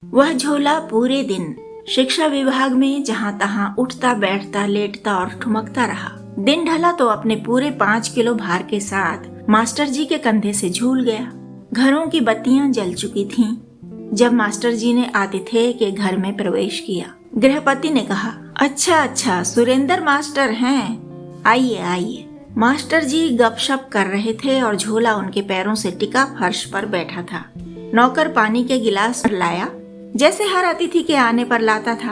वह झोला पूरे दिन शिक्षा विभाग में जहाँ तहाँ उठता बैठता लेटता और ठुमकता रहा। दिन ढला तो अपने पूरे 5 किलो भार के साथ मास्टर जी के कंधे से झूल गया। घरों की बत्तियां जल चुकी थीं जब मास्टर जी ने आतिथ्य के घर में प्रवेश किया। गृहपति ने कहा, अच्छा सुरेंद्र मास्टर हैं, आइए आइए। मास्टर जी गपशप कर रहे थे और झोला उनके पैरों से टिका फर्श पर बैठा था। नौकर पानी के गिलास लाया जैसे हर अतिथि के आने पर लाता था।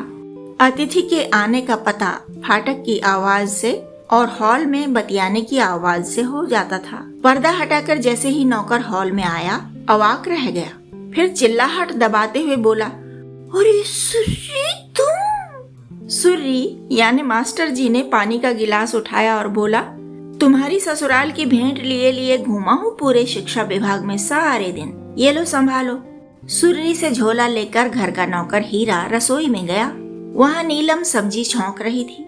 अतिथि के आने का पता फाटक की आवाज से और हॉल में बतियाने की आवाज से हो जाता था। पर्दा हटाकर जैसे ही नौकर हॉल में आया, अवाक रह गया। फिर चिल्लाहट दबाते हुए बोला, अरे सुर्री तुम। सुर्री यानी मास्टर जी ने पानी का गिलास उठाया और बोला, तुम्हारी ससुराल की भेंट लिए लिए घूमा हूँ पूरे शिक्षा विभाग में सारे दिन, ये लो संभालो। सुर्री से झोला लेकर घर का नौकर हीरा रसोई में गया। वहाँ नीलम सब्जी छौंक रही थी।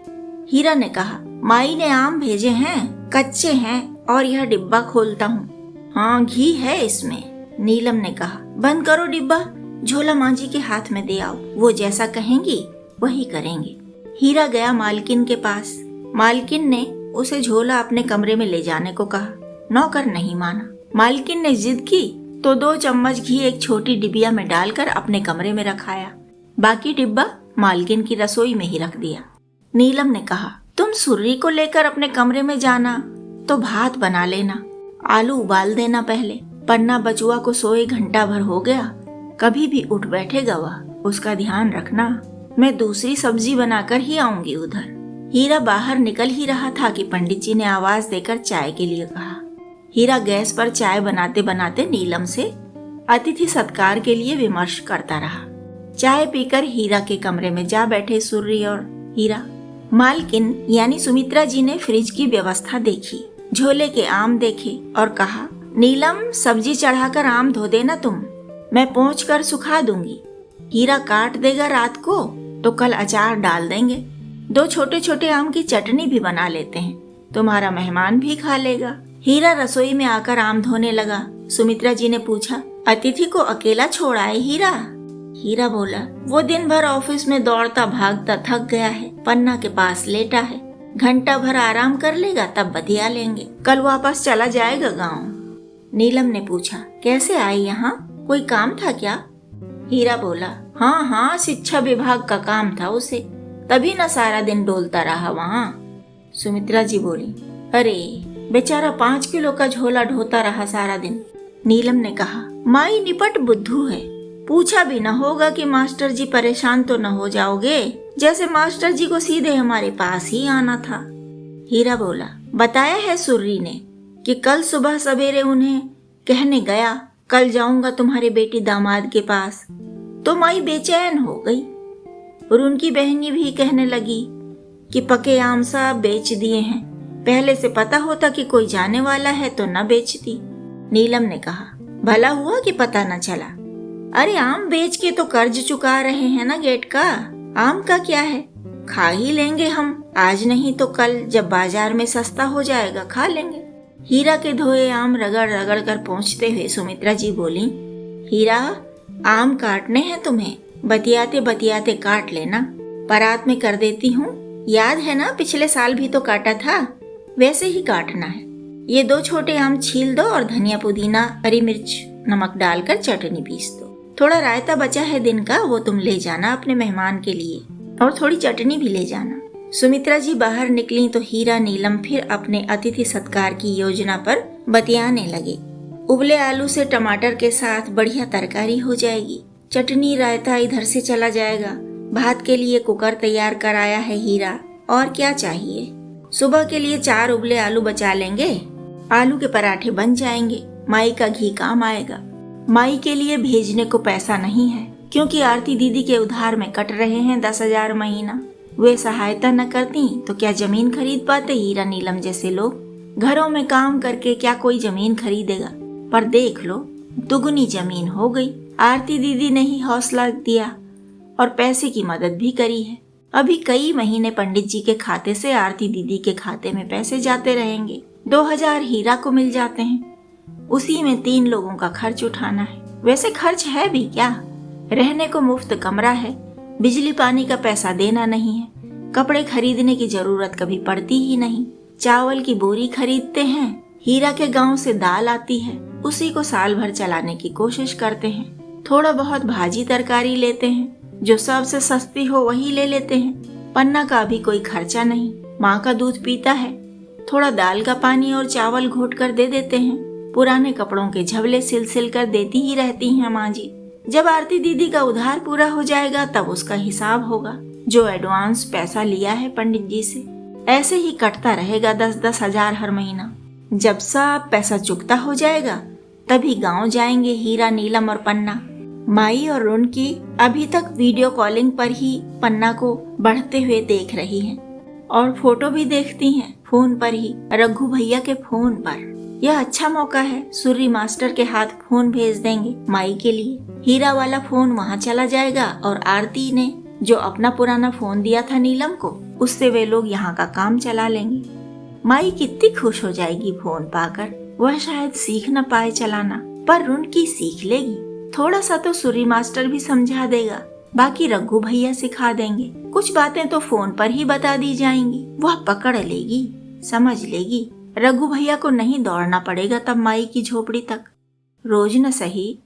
हीरा ने कहा, माई ने आम भेजे हैं, कच्चे हैं और यह डिब्बा खोलता हूँ। हाँ घी है इसमें। नीलम ने कहा, बंद करो डिब्बा, झोला माँ जी के हाथ में दे आओ, वो जैसा कहेंगी वही करेंगे। हीरा गया मालकिन के पास। मालकिन ने उसे झोला अपने कमरे में ले जाने को कहा। नौकर नहीं माना। मालकिन ने जिद की तो 2 चम्मच घी एक छोटी डिबिया में डालकर अपने कमरे में रखाया। बाकी डिब्बा मालकिन की रसोई में ही रख दिया। नीलम ने कहा, तुम सुर्री को लेकर अपने कमरे में जाना तो भात बना लेना, आलू उबाल देना पहले। पन्ना बचुआ को सोए घंटा भर हो गया, कभी भी उठ बैठेगा वह, उसका ध्यान रखना। मैं दूसरी सब्जी बनाकर ही आऊंगी उधर। हीरा बाहर निकल ही रहा था कि पंडित जी ने आवाज देकर चाय के लिए कहा। हीरा गैस पर चाय बनाते बनाते नीलम से अतिथि सत्कार के लिए विमर्श करता रहा। चाय पीकर हीरा के कमरे में जा बैठे सुर्री और हीरा। मालकिन यानी सुमित्रा जी ने फ्रिज की व्यवस्था देखी, झोले के आम देखे और कहा, नीलम सब्जी चढ़ाकर आम धो देना तुम, मैं पोंछ कर सुखा दूंगी। हीरा काट देगा रात को तो कल अचार डाल देंगे। 2 छोटे छोटे आम की चटनी भी बना लेते हैं, तुम्हारा मेहमान भी खा लेगा। हीरा रसोई में आकर आम धोने लगा। सुमित्रा जी ने पूछा, अतिथि को अकेला छोड़ आए हीरा? हीरा बोला, वो दिन भर ऑफिस में दौड़ता भागता थक गया है, पन्ना के पास लेटा है, घंटा भर आराम कर लेगा तब बतिया लेंगे, कल वापस चला जाएगा गाँव। नीलम ने पूछा, कैसे आई यहाँ, कोई काम था क्या? हीरा बोला, हाँ शिक्षा विभाग का काम था उसे, तभी न सारा दिन डोलता रहा वहाँ। सुमित्रा जी बोली, अरे बेचारा 5 किलो का झोला ढोता रहा सारा दिन। नीलम ने कहा, माई निपट बुद्धू है, पूछा भी न होगा कि मास्टर जी परेशान तो न हो जाओगे, जैसे मास्टर जी को सीधे हमारे पास ही आना था। हीरा बोला, बताया है सुर्री ने कि कल सुबह सवेरे उन्हें कहने गया कल जाऊंगा तुम्हारे बेटी दामाद के पास, तो माई बेचैन हो गई और उनकी बहनी भी कहने लगी कि पके आम सब बेच दिए हैं, पहले से पता होता कि कोई जाने वाला है तो न बेचती। नीलम ने कहा, भला हुआ कि पता न चला। अरे आम बेच के तो कर्ज चुका रहे हैं ना गेट का, आम का क्या है, खा ही लेंगे हम, आज नहीं तो कल जब बाजार में सस्ता हो जाएगा खा लेंगे। हीरा के धोए आम रगड़ रगड़ कर पहुँचते हुए सुमित्रा जी बोली, हीरा आम काटने हैं तुम्हें, बतियाते बतियाते काट लेना, परात में कर देती हूँ, याद है ना पिछले साल भी तो काटा था, वैसे ही काटना है। ये 2 छोटे आम छील दो और धनिया पुदीना हरी मिर्च नमक डालकर चटनी पीस दो। थोड़ा रायता बचा है दिन का, वो तुम ले जाना अपने मेहमान के लिए, और थोड़ी चटनी भी ले जाना। सुमित्रा जी बाहर निकली तो हीरा नीलम फिर अपने अतिथि सत्कार की योजना पर बतियाने लगे। उबले आलू से टमाटर के साथ बढ़िया तरकारी हो जाएगी, चटनी रायता इधर से चला जाएगा, भात के लिए कुकर तैयार कराया है हीरा, और क्या चाहिए। सुबह के लिए 4 उबले आलू बचा लेंगे, आलू के पराठे बन जाएंगे, माई का घी काम आएगा। माई के लिए भेजने को पैसा नहीं है, क्योंकि आरती दीदी के उधार में कट रहे हैं 10,000 महीना। वे सहायता न करती तो क्या जमीन खरीद पाते हीरा नीलम जैसे लोग? घरों में काम करके क्या कोई जमीन खरीदेगा? पर देख लो, दुगनी जमीन हो गई। आरती दीदी ने ही हौसला दिया और पैसे की मदद भी करी है। अभी कई महीने पंडित जी के खाते से आरती दीदी के खाते में पैसे जाते रहेंगे। 2,000 हीरा को मिल जाते हैं, उसी में 3 लोगों का खर्च उठाना है। वैसे खर्च है भी क्या, रहने को मुफ्त कमरा है, बिजली पानी का पैसा देना नहीं है, कपड़े खरीदने की जरूरत कभी पड़ती ही नहीं, चावल की बोरी खरीदते हैं, हीरा के गांव से दाल आती है, उसी को साल भर चलाने की कोशिश करते हैं, थोड़ा बहुत भाजी तरकारी लेते हैं, जो सबसे सस्ती हो वही ले लेते हैं, पन्ना का भी कोई खर्चा नहीं, माँ का दूध पीता है, थोड़ा दाल का पानी और चावल घोट कर दे देते हैं, पुराने कपड़ों के झबले सिल कर देती ही रहती हैं माँ जी। जब आरती दीदी का उधार पूरा हो जाएगा तब उसका हिसाब होगा, जो एडवांस पैसा लिया है पंडित जी से। ऐसे ही कटता रहेगा 10-10 हजार हर महीना। जब सब पैसा चुकता हो जाएगा तभी गांव जाएंगे हीरा, नीलम और पन्ना। माई और रुनकी अभी तक वीडियो कॉलिंग पर ही पन्ना को बढ़ते हुए देख रही हैं और फोटो भी देखती हैं फोन पर ही, रघु भैया के फोन पर। यह अच्छा मौका है, सूर्य मास्टर के हाथ फोन भेज देंगे माई के लिए। हीरा वाला फोन वहाँ चला जाएगा और आरती ने जो अपना पुराना फोन दिया था नीलम को, उससे वे लोग यहाँ का काम चला लेंगे। माई कितनी खुश हो जाएगी फोन पाकर। वह शायद सीख न पाए चलाना, पर रुनकी सीख लेगी। थोड़ा सा तो सूर्य मास्टर भी समझा देगा, बाकी रघु भैया सिखा देंगे। कुछ बातें तो फोन पर ही बता दी जाएंगी, वह पकड़ लेगी, समझ लेगी। रघु भैया को नहीं दौड़ना पड़ेगा तब माई की झोपड़ी तक। रोज न सही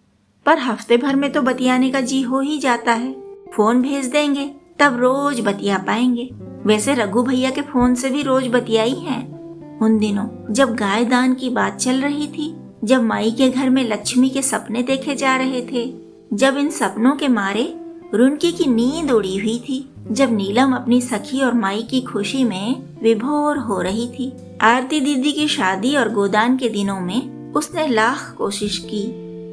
पर हफ्ते भर में तो बतियाने का जी हो ही जाता है। फोन भेज देंगे तब रोज बतिया पाएंगे। वैसे रघु भैया के फोन से भी रोज बतियाई हैं उन दिनों, जब गाय दान की बात चल रही थी, जब माई के घर में लक्ष्मी के सपने देखे जा रहे थे, जब इन सपनों के मारे रुनकी की नींद उड़ी हुई थी, जब नीलम अपनी सखी और माई की खुशी में विभोर हो रही थी। आरती दीदी की शादी और गोदान के दिनों में उसने लाख कोशिश की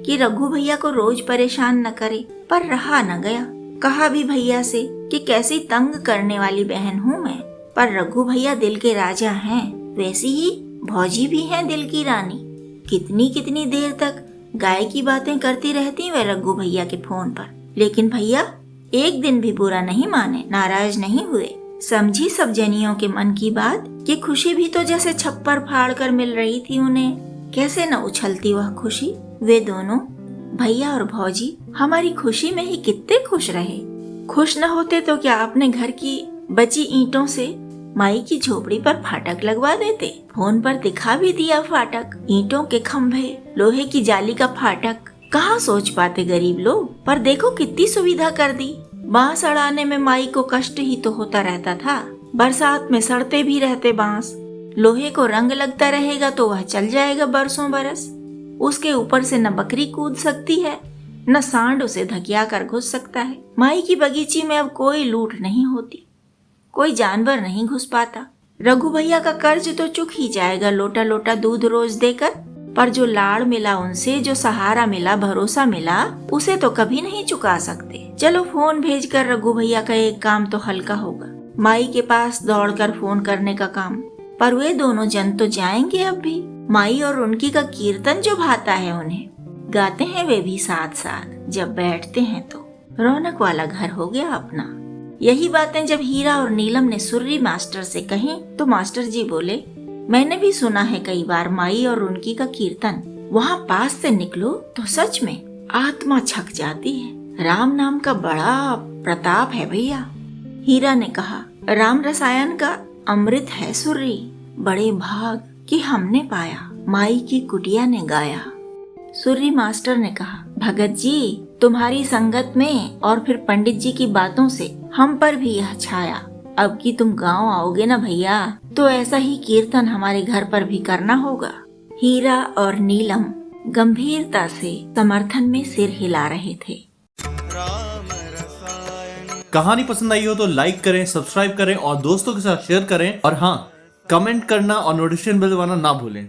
कि रघु भैया को रोज परेशान न करे, पर रहा न गया। कहा भी भैया से कि कैसी तंग करने वाली बहन हूँ मैं, पर रघु भैया दिल के राजा हैं, वैसी ही भौजी भी हैं दिल की रानी। कितनी कितनी देर तक गाय की बातें करती रहती वे रघु भैया के फोन पर, लेकिन भैया एक दिन भी बुरा नहीं माने, नाराज नहीं हुए। समझी सब जनियों के मन की बात कि खुशी भी तो जैसे छप्पर फाड़ कर मिल रही थी उन्हें। कैसे न उछलती वह खुशी। वे दोनों भैया और भौजी हमारी खुशी में ही कितने खुश रहे। खुश न होते तो क्या अपने घर की बची ईंटों से माई की झोपड़ी पर फाटक लगवा देते। फोन पर दिखा भी दिया फाटक, ईंटों के खंभे, लोहे की जाली का फाटक। कहाँ सोच पाते गरीब लोग, पर देखो कितनी सुविधा कर दी। बांस अड़ाने में माई को कष्ट ही तो होता रहता था, बरसात में सड़ते भी रहते बांस। लोहे को रंग लगता रहेगा तो वह चल जाएगा बरसों बरस। उसके ऊपर से न बकरी कूद सकती है, न सांड उसे धकिया कर घुस सकता है। माई की बगीची में अब कोई लूट नहीं होती, कोई जानवर नहीं घुस पाता। रघु भैया का कर्ज तो चुक ही जाएगा लोटा लोटा दूध रोज देकर, पर जो लाड़ मिला उनसे, जो सहारा मिला, भरोसा मिला, उसे तो कभी नहीं चुका सकते। चलो फोन भेजकर रघु भैया का एक काम तो हल्का होगा, माई के पास दौड़कर फोन करने का काम। पर वे दोनों जन तो जाएंगे अब भी। माई और उनकी का कीर्तन जो भाता है उन्हें, गाते हैं वे भी साथ साथ। जब बैठते हैं तो रौनक वाला घर हो गया अपना। यही बातें जब हीरा और नीलम ने सूर्य मास्टर से कही तो मास्टर जी बोले, मैंने भी सुना है कई बार माई और उनकी का कीर्तन। वहाँ पास से निकलो तो सच में आत्मा छक जाती है। राम नाम का बड़ा प्रताप है भैया। हीरा ने कहा, राम रसायन का अमृत है सूर्य, बड़े भाग कि हमने पाया, माई की कुटिया ने गाया। सूर्य मास्टर ने कहा, भगत जी तुम्हारी संगत में और फिर पंडित जी की बातों से हम पर भी यह छाया। अब कि तुम गांव आओगे ना भैया, तो ऐसा ही कीर्तन हमारे घर पर भी करना होगा। हीरा और नीलम गंभीरता से समर्थन में सिर हिला रहे थे। कहानी पसंद आई हो तो लाइक करें, सब्सक्राइब करें और दोस्तों के साथ शेयर करें। और हाँ, कमेंट करना और नोटिफिकेशन बेल दबाना ना भूलें।